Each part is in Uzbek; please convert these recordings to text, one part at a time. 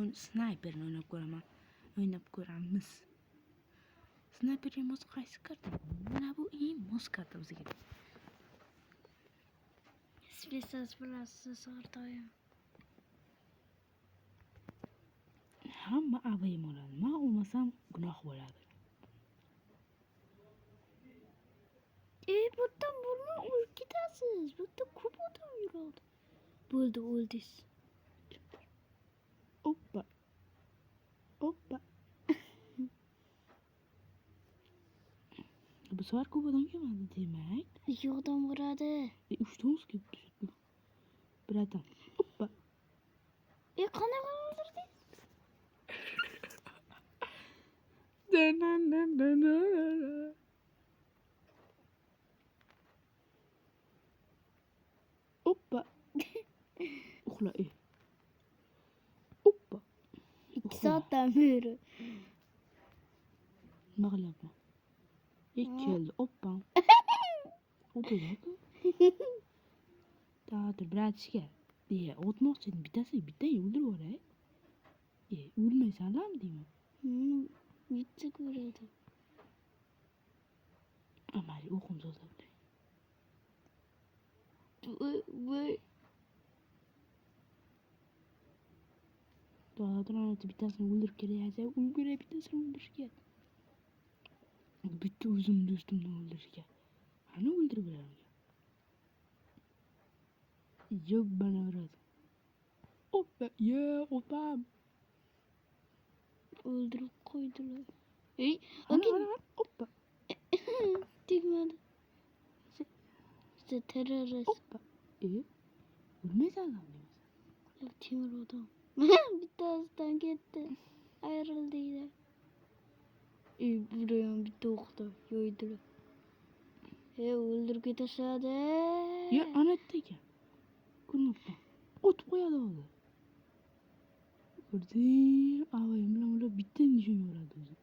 bugun snayperni o'ynab ko'raman. O'ynab ko'ramiz. Snayperga mos qaysi karta? Mana bu eng mos karta bizga. Spesial bilasiz ortayam. Hamma avayim oladi. Men olmasam gunoh bo'ladi. Bu yerdan bo'lmay o'lib ketasiz. Bu yerda ko'p odam yuradi. Bo'ldi, o'ldingiz. Hoppa. Hoppa. Bu sefer ko'p odam kelmadi demak. Yo'qdan uradi. 3 ta kelibdi. Bir adam. Hoppa. Qanaqa o'ldirdingiz? Hoppa. Uxla. Hoppa. 2 soatdan beri. Nima qilyapman? Keldi. Hoppa. O'tiradi. Ta'tir bratishga. O'tmoqchi edim. Bittani o'ldirib yuboray. O'lmaysanlarmi deyman. Bitta ko'radi. Amali o'qim sozlabdi. Voy. Do'ladan bittasini o'ldirib kelayapti. Ulguray bittasini o'ldirishga. Bitta o'zim do'stimni o'ldirishga. Qani o'ldirib beraman. Yo'q bana uradi. Hoppa, opam. O'ldirib qo'ydilar. Hoppa. Tegmadi. Siz terrorist. Hoppa. O'lmaysanlarmi deyman. Temir odam. Bittasidan ketdi. Ayrildi. Buraya bitta o'qdi. Yo'ydilar. O'ldirib ketishadi. Anatda ekan. Ko'rmabman. O'tib qo'yadi hozir. Ko'rding? Avayim bilan ular bitta nishon yoradi o'zi.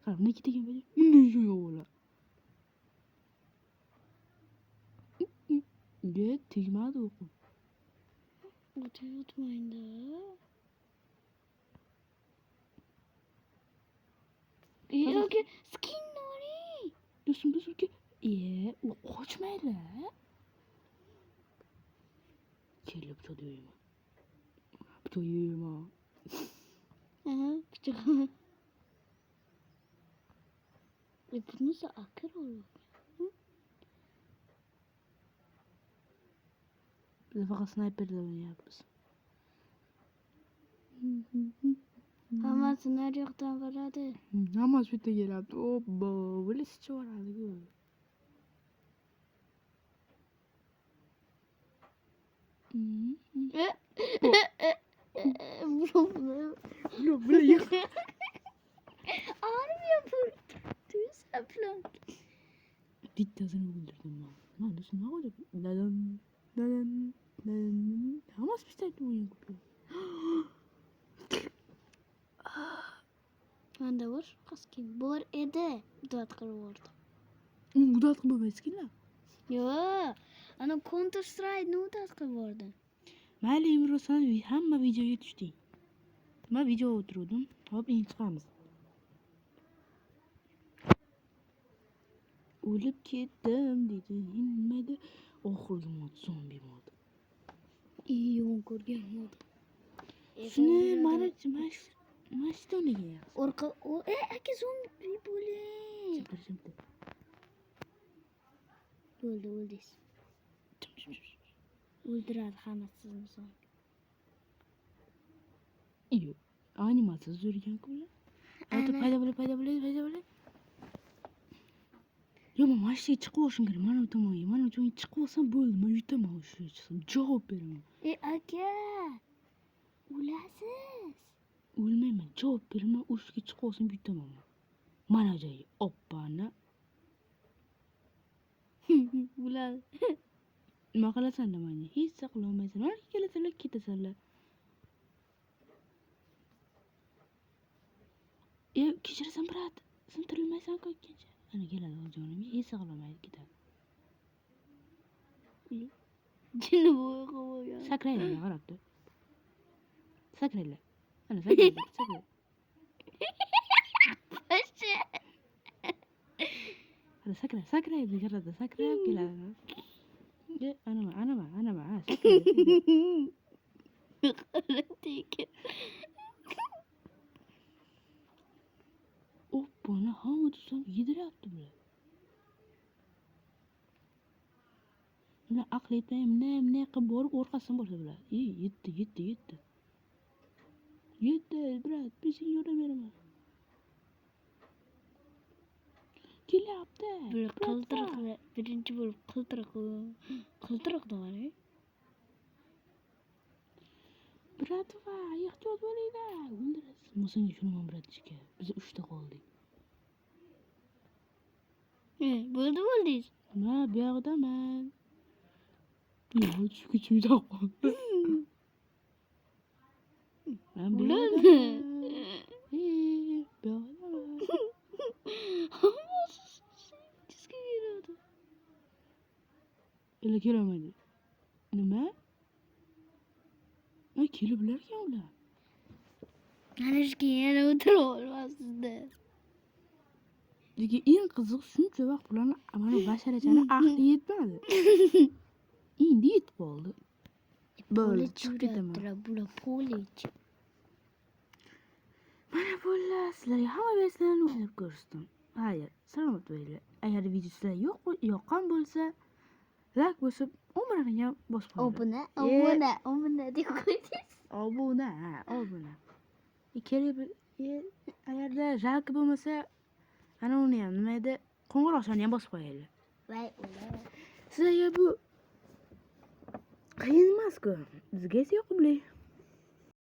Qarab, nima ketagan bo'lsa, nishon yoradi. Tegmadi o'qim. O'tmaydi. Yo'q, skin nori. Do'stim bizga u qochmaydi. Kelib cho'dayman. Bitoyman. Pichoq. Bunisi akır olur. Biz faqat snayperda o'ynayapmiz. Hammasi naryoqdan boradi. Hammasi bitta keladi. Obbo, bular sichvoradi-ku. Bura yo'q. Ağrımıyor bu. Düğüsel plan. Bittasini o'ldirdim men. Mana shunday qilib, hammasi bitta o'yin ko'p. Manda var. Kaskin. Bor edi. Dot qilib oldi. Udat qilib bo'lmaysiz-ku. Yo'q. Ana Counter Strike ni udat qilib oldi. Mayli, Imro, sen hamma videoga tushding. Men video o'tirdim. Hop, endi chiqamiz. O'lib ketdim dedi. Nimada? Oxirgi mod zombi mod. Yo'q ko'rgan mod. Shuni mana o'ynagan. Orqa aka zombi bo'ling. O'ldi. O'ldiradi hammasini zombi. Yo'q. Animatsiya zo'rgan-ku. Aytib paydo bo'ladi. Yo, men mashinaga chiqib olishim kerak. Mana bu tomonga. Mana bu tomonga chiqib olsam bo'ldi. Men yutaman o'sha chiqsam. Javob beraman. Aka. O'lasiz. O'lmayman. Javob beraman. O'shga chiqib olsam yutaman. Mana joyi. Oppani. Bo'ladi. Nima qilasan demani? Hech qila olmaysan. Mana kelasanlar, ketasanlar. Kechirasan, brat. Sen tirilmaysan-ku ikkinchi. Ana keladi jonim. Hech qila olmaydi, ketadi. Jinni bo'yi qo'ygan. Sakraylar, qarabdi. Sakraylar. Ana sakraydi, sakraydi. Paşa. Ana sakraydi, kirada sakrab keladi. Anama, ha, sakraydi. Qaratiyken. Oppana, hamma tutsam yediryapti bular. Bular aql yetmay, mine qilib borib o'rqasidan bo'lsa bular. Yetdi. Yetdi, brat, men senga yordam beraman. Kelyapti. Böyle qiltiriqli birinchi bo'lib qiltiriq degani. Bratva, ehtiyot bo'linglar. O'ldirasiz. Senga tushunaman, bratishka. Biz 3 ta qoldik. Bo'ldingiz. Ha, bu yoqdaman. Yo'q, kuchimda qoldi. Men bu yoqdaman. Bu yoqdaman. Hammasi sizga keladi. Ela kelolmaydi. Nima? Ha, kelib ularkan ular. Qarashga yana o'tirib olmasizda. Lekin eng qiziq shuncha vaqt bularni mana basharachani aqli yetmadi. Endi yetib qoldi. Bo'ldi, chiqib ketaman. Bular poliç. Mana bo'ldi, sizlarga hamma versiyalarni o'ylab ko'rsatdim. Xayr, salomat bo'linglar. Agar video sizlarga yoqqan bo'lsa, like bosib, o'mrini bosib qo'yinglar. Obuna deb qo'ydingiz. Obuna. Agarda jalki bo'lmasa, ana uni ham nima edi? Qo'ng'iroqchani ham bosib qo'yinglar. Voy ular. Sizlarga bu qiyin emas-ku. Bizga esa yoqimli.